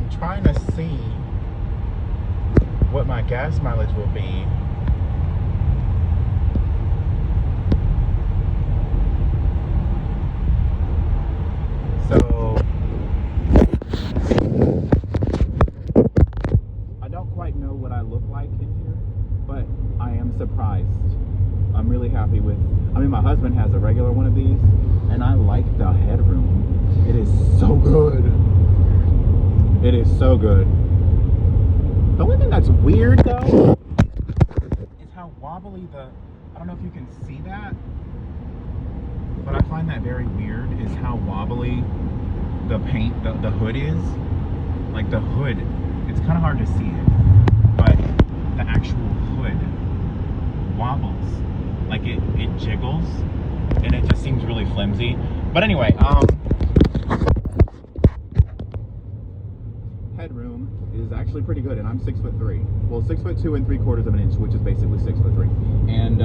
I'm trying to see what my gas mileage will be. So I don't quite know what I look like in here, but I am surprised. I'm really happy with, I mean, my husband has a regular one of these, and I like the headroom. It is so good. It is so good. The only thing that's weird though is how wobbly I don't know if you can see that, but I find that very weird, is how wobbly the paint, the hood is. Like the hood, it's kind of hard to see it, but the actual hood wobbles. Like it jiggles, and it just seems really flimsy. But anyway, headroom is actually pretty good, and I'm 6'3". Well, 6'2" and 3/4 inches, which is basically 6'3". And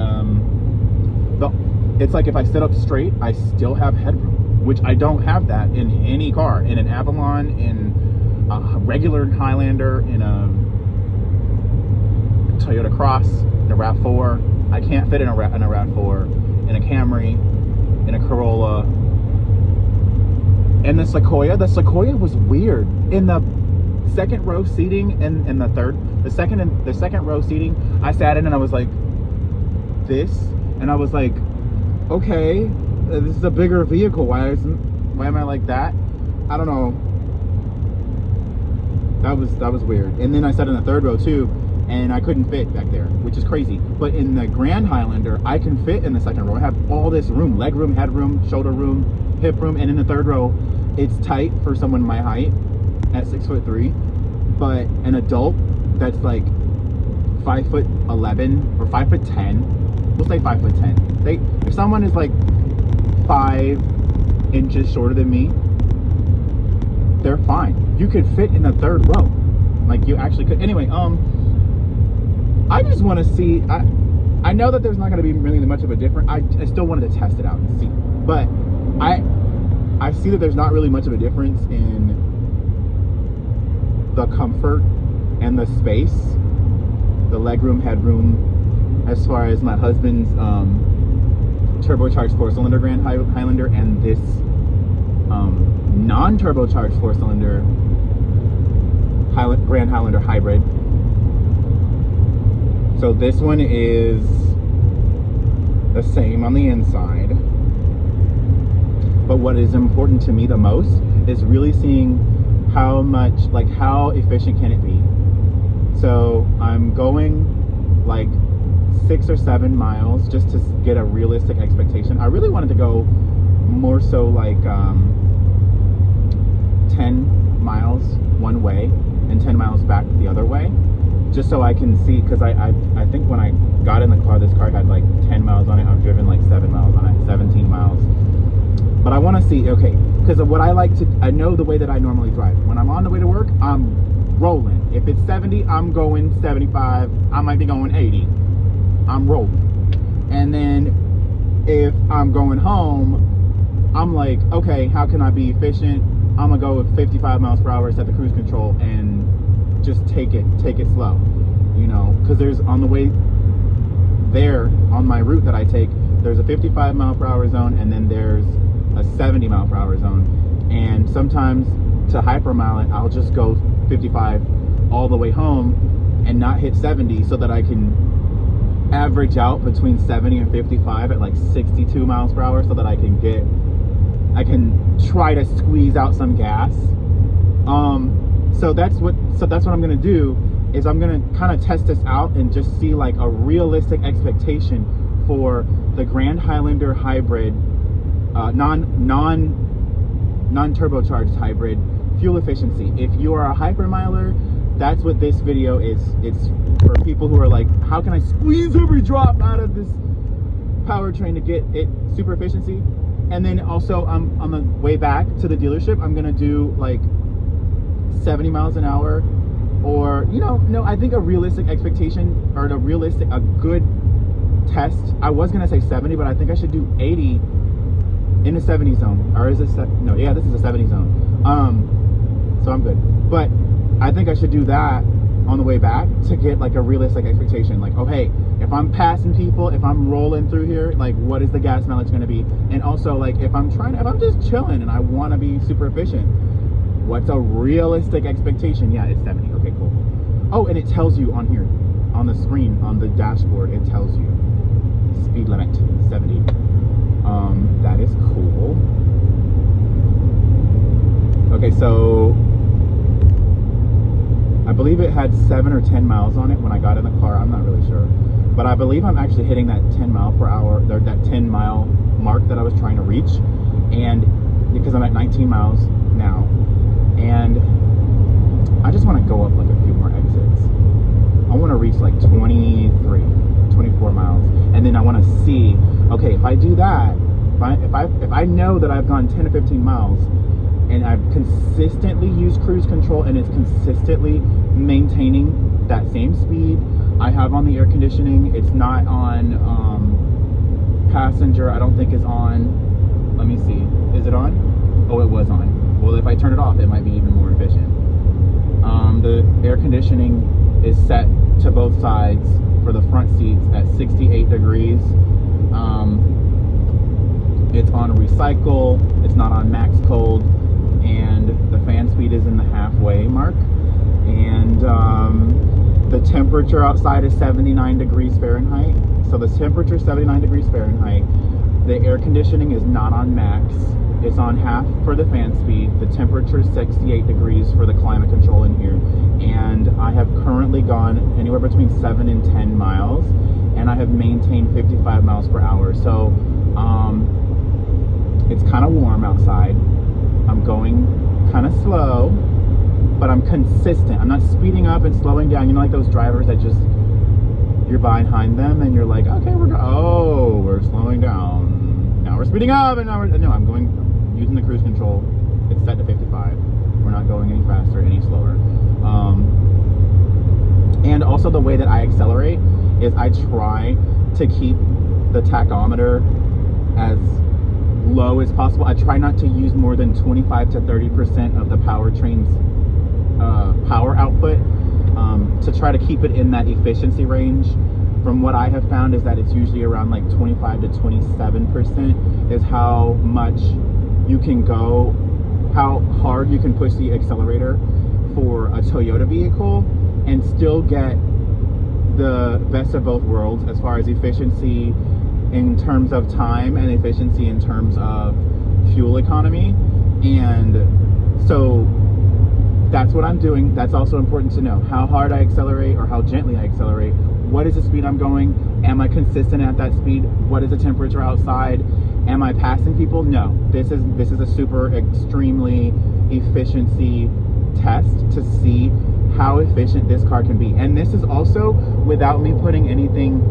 it's like if I sit up straight, I still have headroom, which I don't have that in any car. In an Avalon, in a regular Highlander, in a Toyota Cross, in a RAV4. I can't fit in a RAV4, in a Camry, in a Corolla. And the Sequoia was weird. In the second row seating and the second row seating, I sat in and I was like, this, and I was like, okay, this is a bigger vehicle. Why am I like that? I don't know. That was weird. And then I sat in the third row too, and I couldn't fit back there, which is crazy. But in the Grand Highlander, I can fit in the second row. I have all this room, leg room, head room, shoulder room, hip room, and in the third row, it's tight for someone my height at 6'3", but an adult that's like 5'11" or 5'10", we'll say 5'10". If someone is like 5 inches shorter than me, they're fine. You could fit in the third row, like you actually could. Anyway, I just want to see. I know that there's not going to be really much of a difference. I still wanted to test it out and see, but I see that there's not really much of a difference in the comfort and the space, the legroom, headroom, as far as my husband's turbocharged 4-cylinder Grand Highlander and this non-turbocharged 4-cylinder Grand Highlander hybrid. So this one is the same on the inside, but what is important to me the most is really seeing how efficient can it be. So I'm going like 6 or 7 miles just to get a realistic expectation. I really wanted to go more so like 10 miles one way and 10 miles back the other way, just so I can see, because I think when I got in the car, this car had like 10 miles on it. I've driven like 7 miles on it, 17 miles. But I want to see, okay, because what I know the way that I normally drive. When I'm on the way to work, I'm rolling. If it's 70, I'm going 75. I might be going 80. I'm rolling. And then if I'm going home, I'm like, okay, how can I be efficient? I'm gonna go with 55 miles per hour, set the cruise control, and just take it slow, you know, because there's on the way there on my route that I take, there's a 55 mile per hour zone, and then there's a 70 mile per hour zone. And sometimes to hypermile it, I'll just go 55 all the way home and not hit 70, so that I can average out between 70 and 55 at like 62 miles per hour, so that I can try to squeeze out some gas. So that's what I'm gonna do, is I'm gonna kind of test this out and just see like a realistic expectation for the Grand Highlander hybrid, non-turbocharged hybrid fuel efficiency. If you are a hypermiler, that's what this video is. It's for people who are like, how can I squeeze every drop out of this powertrain to get it super efficiency? And then also on the way back to the dealership, I'm gonna do like 70 miles an hour, or I think a realistic expectation, or a good test, I was gonna say 70, but I think I should do 80 in a 70 zone. Or is this no, yeah, this is a 70 zone. So I'm good. But I think I should do that on the way back to get like a realistic expectation. Like, oh hey, if I'm passing people, if I'm rolling through here, like what is the gas mileage going to be? And also like if I'm just chilling and I want to be super efficient, what's a realistic expectation? Yeah, it's 70. Okay, cool. Oh, and it tells you on here, on the screen, on the dashboard, it tells you speed limit 70. That is cool. Okay, so I believe it had 7 or 10 miles on it when I got in the car. I'm not really sure, but I believe I'm actually hitting that 10 mile per hour, or that 10 mile mark that I was trying to reach. And because I'm at 19 miles now, and I just want to go up like a few more exits. I want to reach like 23, 24 miles, and then I want to see, okay, if I do that, if I know that I've gone 10 to 15 miles and I've consistently used cruise control and it's consistently maintaining that same speed I have on the air conditioning, it's not on passenger, I don't think is on, let me see, is it on? Oh, it was on. Well, if I turn it off, it might be even more efficient. The air conditioning is set to both sides for the front seats at 68 degrees. It's on recycle, it's not on max cold, and the fan speed is in the halfway mark, and the temperature outside is 79 degrees Fahrenheit. So the temperature is 79 degrees Fahrenheit. The air conditioning is not on max, it's on half for the fan speed. The temperature is 68 degrees for the climate control in here, and I have currently gone anywhere between 7 and 10 miles, and I have maintained 55 miles per hour. So it's kind of warm outside. I'm going kind of slow, but I'm consistent. I'm not speeding up and slowing down. You know, like those drivers that just, you're behind them and you're like, okay, we're slowing down. Now we're speeding up, and no, I'm going, using the cruise control. It's set to 55. We're not going any faster, any slower. And also the way that I accelerate is I try to keep the tachometer as low as possible. I try not to use more than 25 to 30% of the powertrain's power output, to try to keep it in that efficiency range. From what I have found is that it's usually around like 25 to 27% is how much you can go, how hard you can push the accelerator for a Toyota vehicle and still get the best of both worlds as far as efficiency in terms of time and efficiency in terms of fuel economy. And so that's what I'm doing. That's also important to know. How hard I accelerate or how gently I accelerate. What is the speed I'm going? Am I consistent at that speed? What is the temperature outside? Am I passing people? No. This is a super extremely efficiency test to see how efficient this car can be. And this is also without me putting anything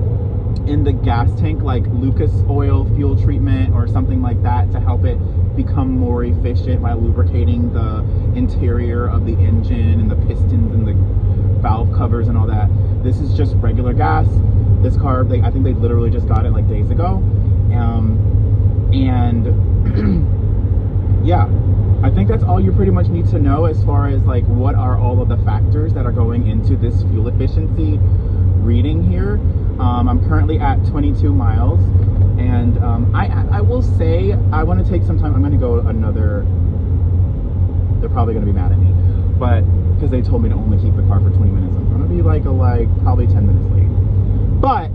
in the gas tank like Lucas oil fuel treatment or something like that to help it become more efficient by lubricating the interior of the engine and the pistons and the valve covers and all that. This is just regular gas. This car, I think they literally just got it like days ago. And yeah, I think that's all you pretty much need to know as far as like what are all of the factors that are going into this fuel efficiency reading here. I'm currently at 22 miles, and I will say I want to take some time. I'm going to go another, they're probably going to be mad at me, but because they told me to only keep the car for 20 minutes, I'm going to be like probably 10 minutes late. But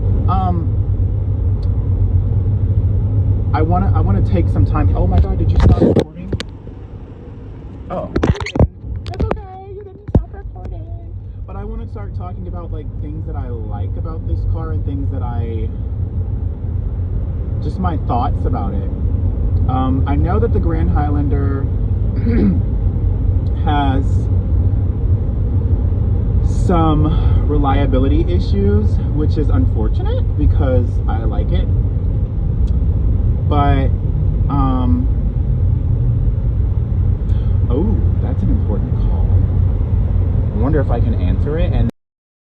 I want to take some time. Oh my god, did you stop recording? Oh, that's okay, you didn't stop recording. But I want to start talking about like things that I like about this car and things that just my thoughts about it. I know that the Grand Highlander has some reliability issues, which is unfortunate because I like it. But oh, that's an important call. I wonder if I can answer it and